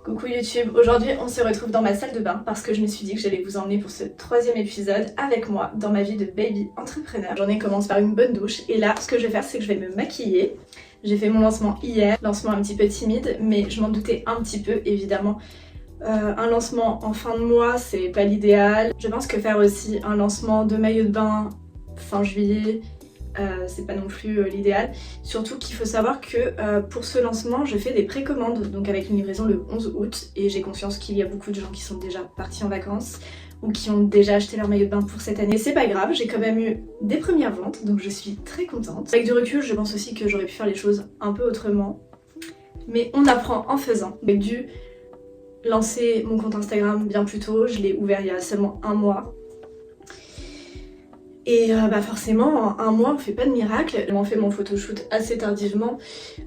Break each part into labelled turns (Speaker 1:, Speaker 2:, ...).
Speaker 1: Coucou YouTube, aujourd'hui on se retrouve dans ma salle de bain parce que je me suis dit que j'allais vous emmener pour ce 3e épisode avec moi dans ma vie de baby entrepreneur. La journée commence par une bonne douche et là ce que je vais faire c'est que je vais me maquiller. J'ai fait mon lancement hier, lancement un petit peu timide mais je m'en doutais un petit peu évidemment. Un lancement en fin de mois c'est pas l'idéal. Je pense que faire aussi un lancement de maillot de bain fin juillet c'est pas non plus l'idéal. Surtout qu'il faut savoir que pour ce lancement je fais des précommandes, donc avec une livraison le 11 août et j'ai conscience qu'il y a beaucoup de gens qui sont déjà partis en vacances ou qui ont déjà acheté leur maillot de bain pour cette année. C'est pas grave, j'ai quand même eu des premières ventes donc je suis très contente. Avec du recul je pense aussi que j'aurais pu faire les choses un peu autrement, mais on apprend en faisant. J'ai dû lancer mon compte Instagram bien plus tôt, je l'ai ouvert il y a seulement un mois. Et forcément, en un mois on fait pas de miracle. J'ai fait mon photoshoot assez tardivement,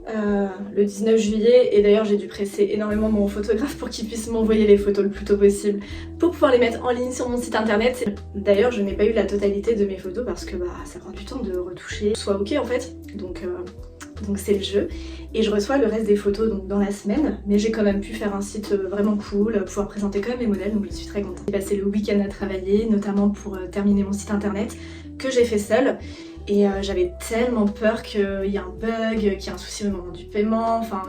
Speaker 1: le 19 juillet, et d'ailleurs j'ai dû presser énormément mon photographe pour qu'il puisse m'envoyer les photos le plus tôt possible pour pouvoir les mettre en ligne sur mon site internet. D'ailleurs je n'ai pas eu la totalité de mes photos parce que ça prend du temps de retoucher, soit ok en fait, donc c'est le jeu. Et je reçois le reste des photos donc dans la semaine, mais j'ai quand même pu faire un site vraiment cool, pouvoir présenter quand même mes modèles, donc je suis très contente. J'ai passé le week-end à travailler, notamment pour terminer mon site internet, que j'ai fait seule. Et j'avais tellement peur qu'il y ait un bug, qu'il y ait un souci au moment du paiement, enfin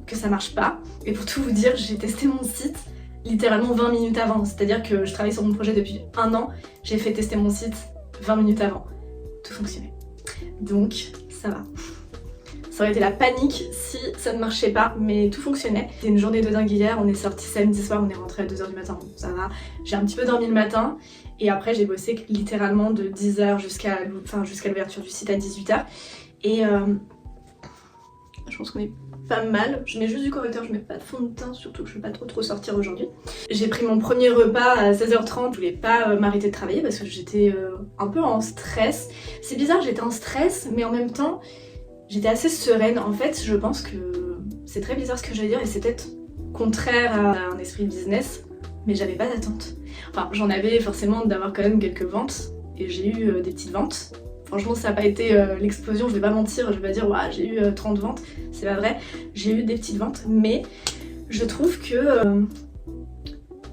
Speaker 1: que ça marche pas. Et pour tout vous dire, j'ai testé mon site littéralement 20 minutes avant, c'est-à-dire que je travaille sur mon projet depuis un an, j'ai fait tester mon site 20 minutes avant. Tout fonctionnait. Donc ça va. Ça aurait été la panique si ça ne marchait pas, mais tout fonctionnait. C'était une journée de dingue hier, on est sorti samedi soir, on est rentré à 2h du matin, bon, ça va. J'ai un petit peu dormi le matin, et après j'ai bossé littéralement de 10h jusqu'à l'ouverture du site à 18h. Et je pense qu'on est pas mal. Je mets juste du correcteur, je mets pas de fond de teint, surtout que je vais pas trop sortir aujourd'hui. J'ai pris mon premier repas à 16h30, je voulais pas m'arrêter de travailler parce que j'étais un peu en stress. C'est bizarre, j'étais en stress, mais en même temps, j'étais assez sereine. En fait, je pense que c'est très bizarre ce que je vais dire et c'est peut-être contraire à un esprit business, mais j'avais pas d'attente. Enfin, j'en avais forcément d'avoir quand même quelques ventes et j'ai eu des petites ventes. Franchement, ça n'a pas été l'explosion, je vais pas mentir, je vais pas dire ouais, j'ai eu 30 ventes, c'est pas vrai. J'ai eu des petites ventes, mais je trouve que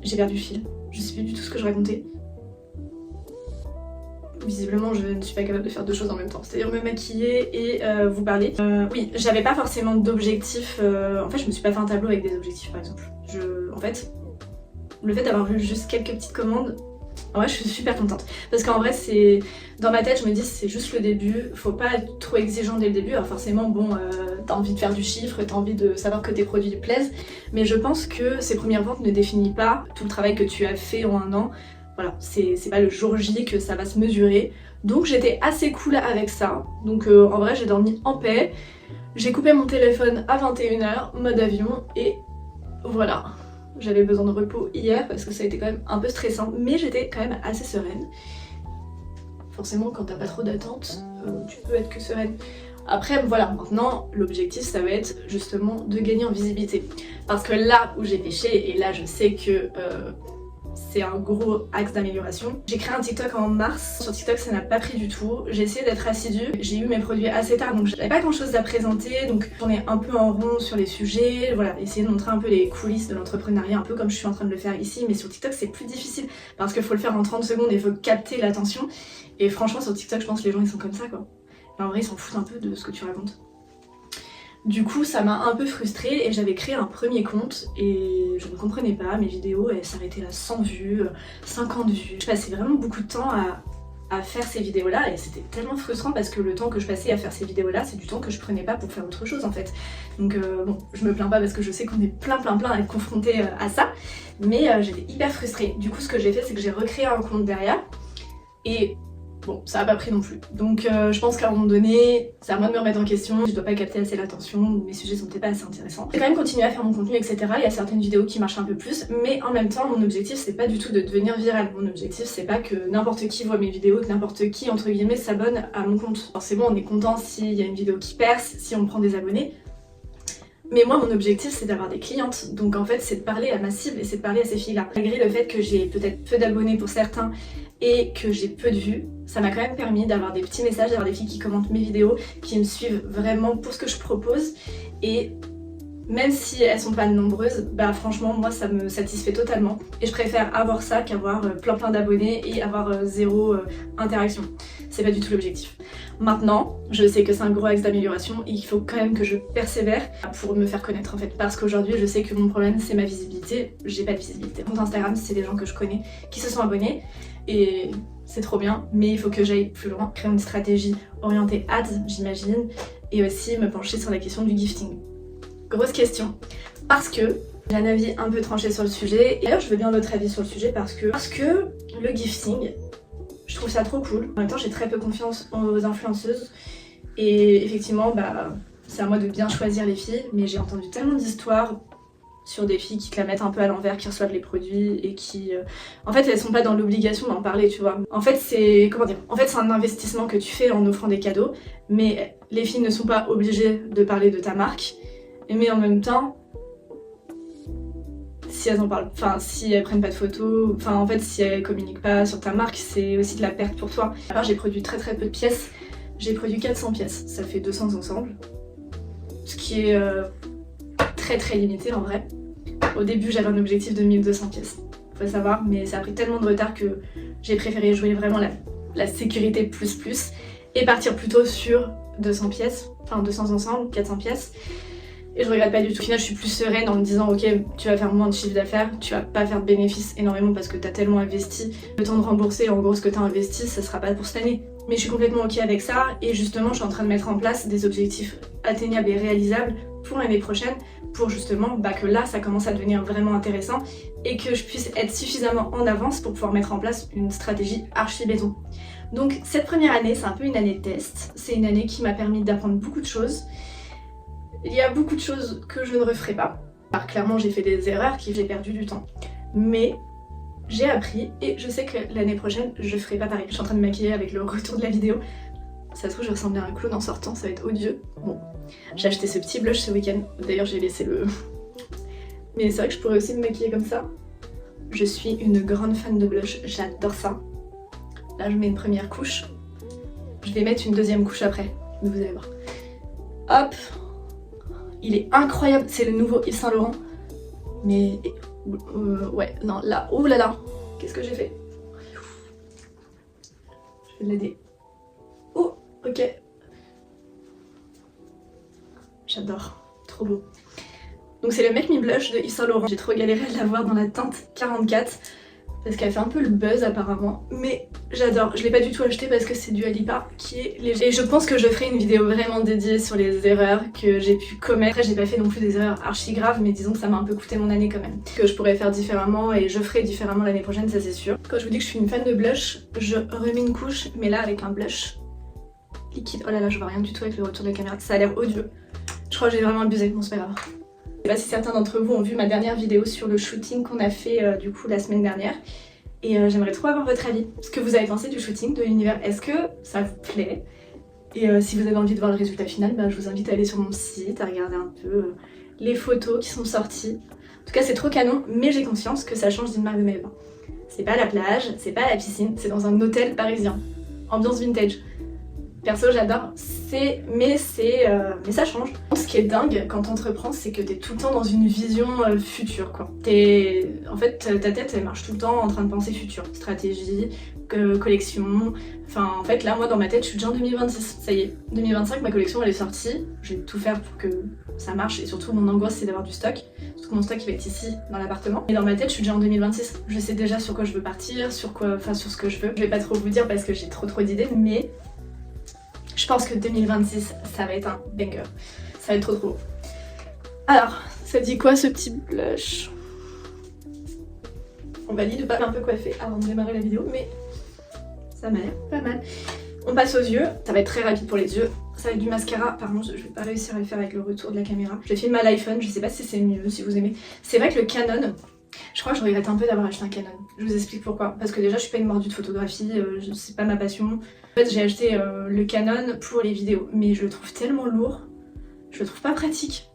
Speaker 1: j'ai perdu le fil. Je sais plus du tout ce que je racontais. Visiblement je ne suis pas capable de faire deux choses en même temps, c'est-à-dire me maquiller et vous parler. Oui, j'avais pas forcément d'objectifs, en fait je me suis pas fait un tableau avec des objectifs par exemple. En fait, le fait d'avoir vu juste quelques petites commandes, en vrai je suis super contente. Parce qu'en vrai c'est, dans ma tête je me dis c'est juste le début, faut pas être trop exigeant dès le début. Alors forcément bon, t'as envie de faire du chiffre, t'as envie de savoir que tes produits plaisent, mais je pense que ces premières ventes ne définissent pas tout le travail que tu as fait en un an. Voilà, c'est pas le jour J que ça va se mesurer. Donc j'étais assez cool avec ça. Donc en vrai j'ai dormi en paix. J'ai coupé mon téléphone à 21h, mode avion, et voilà. J'avais besoin de repos hier parce que ça a été quand même un peu stressant, mais j'étais quand même assez sereine. Forcément quand t'as pas trop d'attente, tu peux être que sereine. Après voilà, maintenant l'objectif ça va être justement de gagner en visibilité. Parce que là où j'ai pêché, et là je sais que c'est un gros axe d'amélioration. J'ai créé un TikTok en mars. Sur TikTok ça n'a pas pris du tout. J'ai essayé d'être assidue. J'ai eu mes produits assez tard donc j'avais pas grand chose à présenter. Donc j'en ai un peu en rond sur les sujets. Voilà, essayer de montrer un peu les coulisses de l'entrepreneuriat, un peu comme je suis en train de le faire ici. Mais sur TikTok c'est plus difficile parce qu'il faut le faire en 30 secondes et il faut capter l'attention. Et franchement sur TikTok je pense que les gens ils sont comme ça quoi. Mais en vrai ils s'en foutent un peu de ce que tu racontes. Du coup ça m'a un peu frustrée et j'avais créé un premier compte et je ne comprenais pas, mes vidéos elles s'arrêtaient à 100 vues, 50 vues. Je passais vraiment beaucoup de temps à faire ces vidéos là et c'était tellement frustrant parce que le temps que je passais à faire ces vidéos là c'est du temps que je prenais pas pour faire autre chose en fait. Donc bon, je me plains pas parce que je sais qu'on est plein à être confronté à ça, mais j'étais hyper frustrée. Du coup ce que j'ai fait c'est que j'ai recréé un compte derrière et bon, ça a pas pris non plus. Donc je pense qu'à un moment donné, c'est à moi de me remettre en question. Je dois pas capter assez l'attention, mes sujets sont peut-être pas assez intéressants. J'ai quand même continué à faire mon contenu, etc. Il y a certaines vidéos qui marchent un peu plus, mais en même temps, mon objectif c'est pas du tout de devenir viral. Mon objectif c'est pas que n'importe qui voit mes vidéos, que n'importe qui, entre guillemets, s'abonne à mon compte. Forcément, on est content s'il y a une vidéo qui perce, si on prend des abonnés. Mais moi mon objectif c'est d'avoir des clientes, donc en fait c'est de parler à ma cible et c'est de parler à ces filles-là. Malgré le fait que j'ai peut-être peu d'abonnés pour certains et que j'ai peu de vues, ça m'a quand même permis d'avoir des petits messages, d'avoir des filles qui commentent mes vidéos, qui me suivent vraiment pour ce que je propose et même si elles sont pas nombreuses, bah franchement moi ça me satisfait totalement et je préfère avoir ça qu'avoir plein d'abonnés et avoir zéro interaction. C'est pas du tout l'objectif. Maintenant, je sais que c'est un gros axe d'amélioration et il faut quand même que je persévère pour me faire connaître en fait, parce qu'aujourd'hui je sais que mon problème c'est ma visibilité, j'ai pas de visibilité. Mon Instagram c'est des gens que je connais qui se sont abonnés et c'est trop bien, mais il faut que j'aille plus loin, créer une stratégie orientée ads j'imagine, et aussi me pencher sur la question du gifting. Grosse question, parce que j'ai un avis un peu tranché sur le sujet, et d'ailleurs je veux bien votre avis sur le sujet parce que le gifting, je trouve ça trop cool. En même temps j'ai très peu confiance aux influenceuses, et effectivement bah c'est à moi de bien choisir les filles, mais j'ai entendu tellement d'histoires sur des filles qui te la mettent un peu à l'envers, qui reçoivent les produits et qui... En fait, elles sont pas dans l'obligation d'en parler, tu vois. En fait, c'est... Comment dire ? En fait, c'est un investissement que tu fais en offrant des cadeaux, mais les filles ne sont pas obligées de parler de ta marque. Mais en même temps, si elles en parlent, enfin, si elles prennent pas de photos, enfin, en fait, si elles communiquent pas sur ta marque, c'est aussi de la perte pour toi. Alors, j'ai produit très peu de pièces. J'ai produit 400 pièces. Ça fait 200 ensemble. Ce qui est... très limité en vrai. Au début j'avais un objectif de 1200 pièces, faut savoir, mais ça a pris tellement de retard que j'ai préféré jouer vraiment la sécurité plus et partir plutôt sur 200 pièces, enfin 200 ensemble, 400 pièces. Et je regrette pas du tout. Au final je suis plus sereine en me disant ok tu vas faire moins de chiffre d'affaires, tu vas pas faire de bénéfices énormément parce que t'as tellement investi. Le temps de rembourser en gros ce que t'as investi, ça sera pas pour cette année. Mais je suis complètement ok avec ça et justement je suis en train de mettre en place des objectifs atteignables et réalisables pour l'année prochaine pour justement que là ça commence à devenir vraiment intéressant et que je puisse être suffisamment en avance pour pouvoir mettre en place une stratégie archi béton. Donc cette première année c'est un peu une année de test, c'est une année qui m'a permis d'apprendre beaucoup de choses. Il y a beaucoup de choses que je ne referai pas. Alors clairement j'ai fait des erreurs qui j'ai perdu du temps, mais j'ai appris et je sais que l'année prochaine je ferai pas pareil. Je suis en train de me maquiller avec le retour de la vidéo. Ça se trouve je ressemble à un clown en sortant, ça va être odieux. Bon, j'ai acheté ce petit blush ce week-end, d'ailleurs j'ai laissé le... Mais c'est vrai que je pourrais aussi me maquiller comme ça. Je suis une grande fan de blush, j'adore ça. Là je mets une première couche. Je vais mettre une deuxième couche après, mais vous allez voir. Hop. Il est incroyable, c'est le nouveau Yves Saint Laurent. Mais... ouais, non, là, oh là là. Qu'est-ce que j'ai fait? Je vais l'aider. Oh, ok. J'adore, trop beau. Donc c'est le Make Me Blush de Yves Saint Laurent. J'ai trop galéré à l'avoir dans la teinte 44 parce qu'elle fait un peu le buzz apparemment, mais j'adore. Je l'ai pas du tout acheté parce que c'est du Alipa qui est léger. Et je pense que je ferai une vidéo vraiment dédiée sur les erreurs que j'ai pu commettre. Après j'ai pas fait non plus des erreurs archi graves, mais disons que ça m'a un peu coûté mon année quand même. Que je pourrais faire différemment et je ferai différemment l'année prochaine, ça c'est sûr. Quand je vous dis que je suis une fan de blush, je remets une couche, mais là avec un blush liquide. Oh là là, je vois rien du tout avec le retour de la caméra, ça a l'air odieux. Je crois que j'ai vraiment abusé, bon c'est pas grave. Je sais pas si certains d'entre vous ont vu ma dernière vidéo sur le shooting qu'on a fait du coup la semaine dernière. Et j'aimerais trop avoir votre avis. Ce que vous avez pensé du shooting, de l'univers, est-ce que ça vous plaît? Et si vous avez envie de voir le résultat final, je vous invite à aller sur mon site, à regarder un peu les photos qui sont sorties. En tout cas c'est trop canon, mais j'ai conscience que ça change d'une marque de maillot de bain. C'est pas à la plage, c'est pas à la piscine, c'est dans un hôtel parisien. Ambiance vintage. Perso j'adore, mais ça change. Ce qui est dingue quand t'entreprends, c'est que t'es tout le temps dans une vision future quoi. En fait ta tête elle marche tout le temps en train de penser futur. Stratégie, collection, enfin en fait là moi dans ma tête je suis déjà en 2026, ça y est. 2025 ma collection elle est sortie, je vais tout faire pour que ça marche et surtout mon angoisse c'est d'avoir du stock. Surtout que mon stock il va être ici dans l'appartement. Et dans ma tête je suis déjà en 2026, je sais déjà sur quoi je veux partir, sur ce que je veux. Je vais pas trop vous dire parce que j'ai trop d'idées, mais je pense que 2026, ça va être un banger. Ça va être trop beau. Alors, ça dit quoi ce petit blush? On valide ou pas? Un peu coiffé avant de démarrer la vidéo, mais ça m'a l'air pas mal. On passe aux yeux. Ça va être très rapide pour les yeux. Ça va être du mascara. Par contre, je vais pas réussir à le faire avec le retour de la caméra. Je filme à l'iPhone. Je sais pas si c'est mieux, si vous aimez. C'est vrai que le Canon... Je crois que je regrette un peu d'avoir acheté un Canon. Je vous explique pourquoi. Parce que déjà je suis pas une mordue de photographie, c'est pas ma passion. En fait j'ai acheté le Canon pour les vidéos, mais je le trouve tellement lourd, je le trouve pas pratique.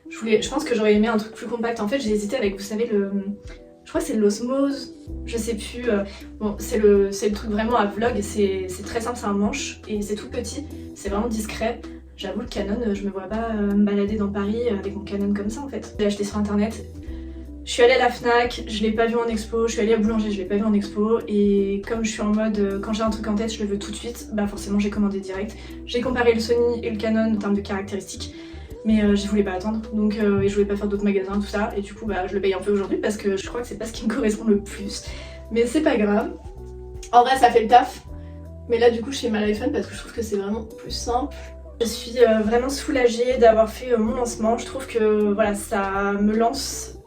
Speaker 1: Je pense que j'aurais aimé un truc plus compact. En fait j'ai hésité avec, vous savez, je crois que c'est l'Osmose, je sais plus. Bon c'est le truc vraiment à vlog, c'est très simple, c'est un manche et c'est tout petit, c'est vraiment discret. j'avoue le Canon, je me vois pas me balader dans Paris avec mon Canon comme ça en fait. J'ai acheté sur internet, je suis allée à la Fnac, je l'ai pas vu en expo, je suis allée à Boulanger, je l'ai pas vu en expo, et comme je suis en mode quand j'ai un truc en tête je le veux tout de suite, bah forcément j'ai commandé direct. J'ai comparé le Sony et le Canon en termes de caractéristiques, mais je voulais pas attendre, donc et je voulais pas faire d'autres magasins, tout ça, et du coup bah je le paye un peu aujourd'hui parce que je crois que c'est pas ce qui me correspond le plus, mais c'est pas grave. En vrai ça fait le taf, mais là du coup je fais mal iPhone parce que je trouve que c'est vraiment plus simple. Je suis vraiment soulagée d'avoir fait mon lancement, je trouve que voilà ça me lance,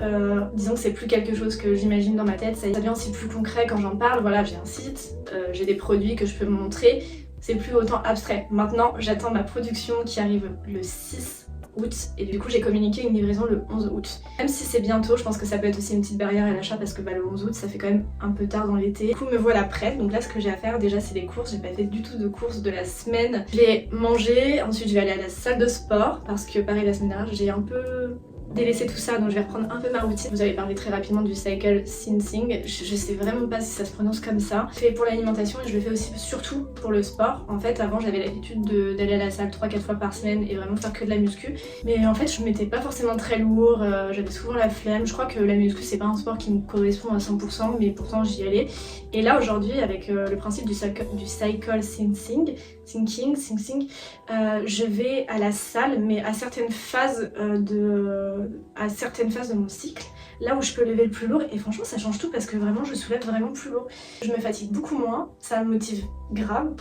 Speaker 1: disons que c'est plus quelque chose que j'imagine dans ma tête, ça devient aussi plus concret quand j'en parle, voilà j'ai un site, j'ai des produits que je peux montrer, c'est plus autant abstrait. Maintenant j'attends ma production qui arrive le 6 août et du coup j'ai communiqué une livraison le 11 août. Même si c'est bientôt, je pense que ça peut être aussi une petite barrière à l'achat parce que bah, le 11 août ça fait quand même un peu tard dans l'été. Du coup me voilà prête, donc là ce que j'ai à faire déjà c'est des courses, j'ai pas fait du tout de courses de la semaine. Je vais manger, ensuite je vais aller à la salle de sport parce que pareil la semaine dernière j'ai un peu délaissé tout ça, donc je vais reprendre un peu ma routine. Vous avez parlé très rapidement du cycle syncing, je sais vraiment pas si ça se prononce comme ça. Je le fais pour l'alimentation et je le fais aussi surtout pour le sport. En fait avant j'avais l'habitude d'aller à la salle 3-4 fois par semaine et vraiment faire que de la muscu, mais en fait je mettais pas forcément très lourd, j'avais souvent la flemme. Je crois que la muscu c'est pas un sport qui me correspond à 100%, mais pourtant j'y allais. Et là aujourd'hui avec le principe du cycle syncing, je vais à la salle mais à certaines phases de mon cycle, là où je peux lever le plus lourd, et franchement ça change tout parce que vraiment je soulève vraiment plus lourd. Je me fatigue beaucoup moins, ça me motive grave.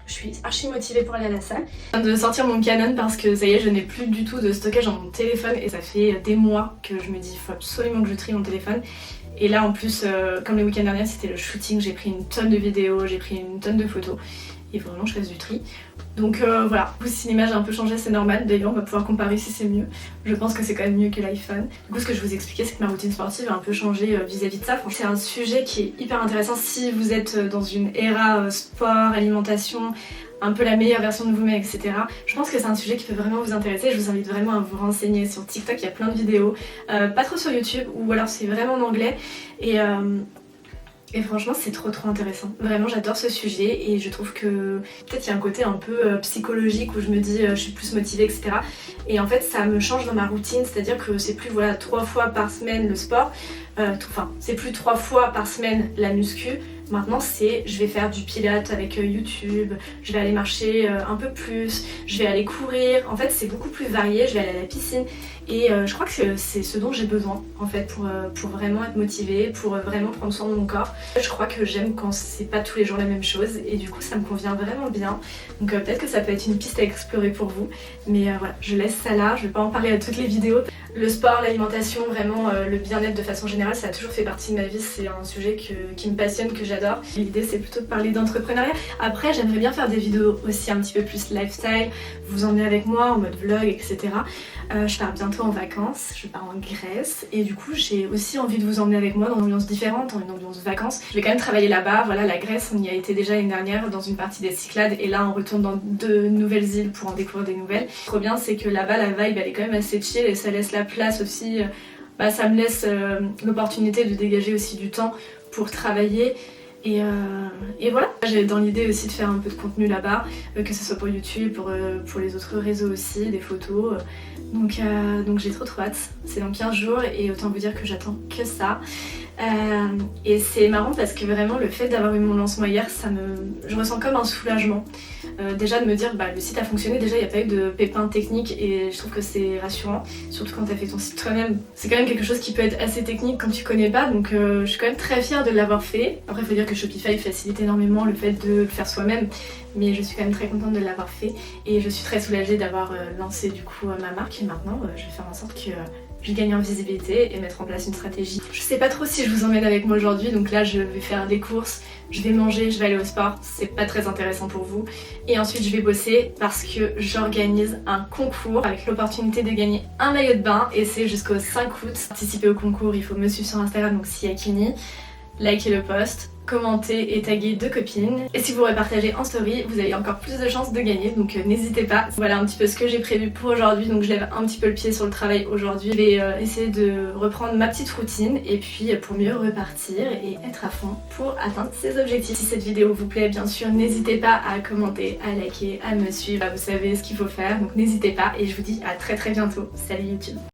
Speaker 1: Je suis archi motivée pour aller à la salle. Je viens de sortir mon Canon parce que ça y est, je n'ai plus du tout de stockage dans mon téléphone et ça fait des mois que je me dis il faut absolument que je trie mon téléphone. Et là en plus, comme les week-ends derniers c'était le shooting, j'ai pris une tonne de vidéos, j'ai pris une tonne de photos. Il faut vraiment que je fasse du tri. Donc voilà, si l'image a un peu changé c'est normal, d'ailleurs on va pouvoir comparer si c'est mieux. Je pense que c'est quand même mieux que l'iPhone. Du coup ce que je vous expliquais c'est que ma routine sportive a un peu changé vis-à-vis de ça. Franchement, c'est un sujet qui est hyper intéressant si vous êtes dans une era sport, alimentation, un peu la meilleure version de vous-même, etc. Je pense que c'est un sujet qui peut vraiment vous intéresser. Je vous invite vraiment à vous renseigner sur TikTok, il y a plein de vidéos. Pas trop sur YouTube, ou alors c'est vraiment en anglais. Et franchement c'est trop intéressant. Vraiment j'adore ce sujet et je trouve que peut-être il y a un côté un peu psychologique où je me dis je suis plus motivée, etc. Et en fait ça me change dans ma routine, c'est-à-dire que c'est plus voilà 3 fois par semaine le sport, c'est plus 3 fois par semaine la muscu. Maintenant c'est je vais faire du pilates avec YouTube, je vais aller marcher un peu plus, je vais aller courir, en fait c'est beaucoup plus varié, je vais aller à la piscine et je crois que c'est ce dont j'ai besoin en fait pour vraiment être motivée, pour vraiment prendre soin de mon corps. Je crois que j'aime quand c'est pas tous les jours la même chose et du coup ça me convient vraiment bien, donc peut-être que ça peut être une piste à explorer pour vous, mais voilà je laisse ça là, je vais pas en parler à toutes les vidéos. Le sport, l'alimentation, vraiment le bien-être de façon générale ça a toujours fait partie de ma vie, c'est un sujet qui me passionne, que j'adore. L'idée c'est plutôt de parler d'entrepreneuriat. Après j'aimerais bien faire des vidéos aussi un petit peu plus lifestyle, vous emmener avec moi en mode vlog, etc. Je pars bientôt en vacances, je pars en Grèce et du coup j'ai aussi envie de vous emmener avec moi dans une ambiance différente, dans une ambiance vacances. Je vais quand même travailler là-bas, voilà la Grèce on y a été déjà l'année dernière dans une partie des Cyclades et là on retourne dans de nouvelles îles pour en découvrir des nouvelles. Trop bien c'est que là-bas la vibe elle est quand même assez chill et ça laisse la place aussi, ça me laisse l'opportunité de dégager aussi du temps pour travailler. Et voilà, j'ai dans l'idée aussi de faire un peu de contenu là-bas, que ce soit pour YouTube, pour les autres réseaux aussi, des photos. Donc j'ai trop hâte, c'est dans 15 jours et autant vous dire que j'attends que ça. Et c'est marrant parce que vraiment le fait d'avoir eu mon lancement hier, je ressens comme un soulagement. Déjà de me dire le site a fonctionné, déjà il n'y a pas eu de pépins techniques et je trouve que c'est rassurant, surtout quand tu as fait ton site toi-même. C'est quand même quelque chose qui peut être assez technique quand tu connais pas, donc je suis quand même très fière de l'avoir fait. Après il faut dire que Shopify facilite énormément le fait de le faire soi-même, mais je suis quand même très contente de l'avoir fait et je suis très soulagée d'avoir lancé du coup ma marque et maintenant je vais faire en sorte que je gagne en visibilité et mettre en place une stratégie. Je sais pas trop si je vous emmène avec moi aujourd'hui, donc là je vais faire des courses, je vais manger, je vais aller au sport, c'est pas très intéressant pour vous. Et ensuite je vais bosser parce que j'organise un concours avec l'opportunité de gagner un maillot de bain et c'est jusqu'au 5 août. Pour participer au concours, il faut me suivre sur Instagram, donc Siakini. likez le post, commentez et taguez 2 copines. Et si vous repartagez en story, vous avez encore plus de chances de gagner, donc n'hésitez pas. Voilà un petit peu ce que j'ai prévu pour aujourd'hui, donc je lève un petit peu le pied sur le travail aujourd'hui. Je vais essayer de reprendre ma petite routine et puis pour mieux repartir et être à fond pour atteindre ses objectifs. Si cette vidéo vous plaît, bien sûr, n'hésitez pas à commenter, à liker, à me suivre, vous savez ce qu'il faut faire, donc n'hésitez pas et je vous dis à très bientôt. Salut YouTube!